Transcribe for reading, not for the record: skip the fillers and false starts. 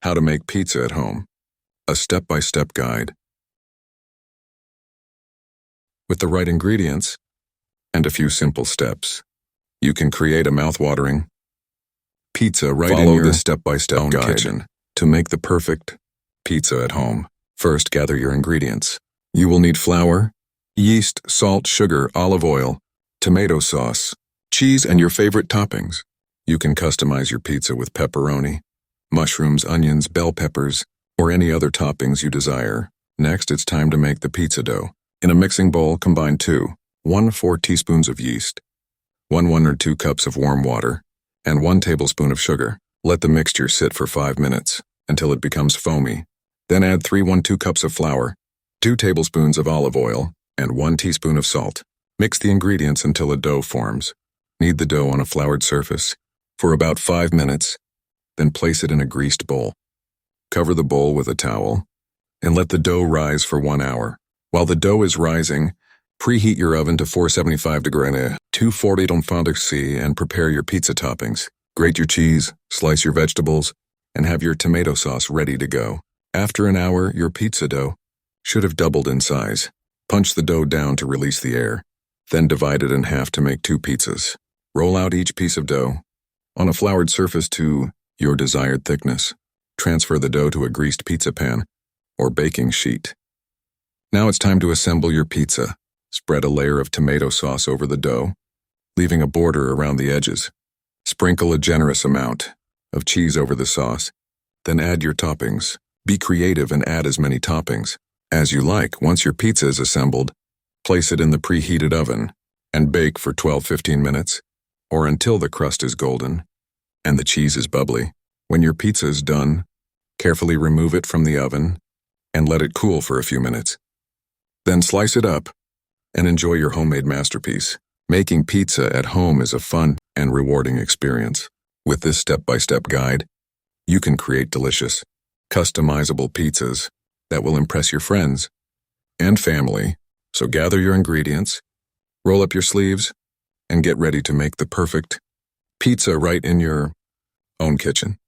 How to make pizza at home. A step-by-step guide. With the right ingredients and a few simple steps, you can create a mouth-watering pizza right in your step-by-step guide kitchen to make the perfect pizza at home. First, gather your ingredients. You will need flour, yeast, salt, sugar, olive oil, tomato sauce, cheese, and your favorite toppings. You can customize your pizza with pepperoni, mushrooms, onions, bell peppers, or any other toppings you desire. Next, it's time to make the pizza dough. In a mixing bowl, combine 1/4 teaspoons of yeast, 1 or 2 cups of warm water, and 1 tablespoon of sugar. Let the mixture sit for 5 minutes until it becomes foamy. Then add 3/2 cups of flour, 2 tablespoons of olive oil, and 1 teaspoon of salt. Mix the ingredients until a dough forms. Knead the dough on a floured surface for about 5 minutes, then place it in a greased bowl. Cover the bowl with a towel and let the dough rise for 1 hour. While the dough is rising, preheat your oven to 475 degrees, 240 C, and prepare your pizza toppings. Grate your cheese, slice your vegetables, and have your tomato sauce ready to go. After an hour, your pizza dough should have doubled in size. Punch the dough down to release the air, then divide it in half to make 2 pizzas. Roll out each piece of dough on a floured surface to your desired thickness. Transfer the dough to a greased pizza pan or baking sheet. Now it's time to assemble your pizza. Spread a layer of tomato sauce over the dough, leaving a border around the edges. Sprinkle a generous amount of cheese over the sauce, then add your toppings. Be creative and add as many toppings as you like. Once your pizza is assembled, place it in the preheated oven and bake for 12-15 minutes, or until the crust is golden and the cheese is bubbly. When your pizza is done, carefully remove it from the oven and let it cool for a few minutes. Then slice it up and enjoy your homemade masterpiece. Making pizza at home is a fun and rewarding experience. With this step-by-step guide, you can create delicious, customizable pizzas that will impress your friends and family. So gather your ingredients, roll up your sleeves, and get ready to make the perfect pizza right in your own kitchen.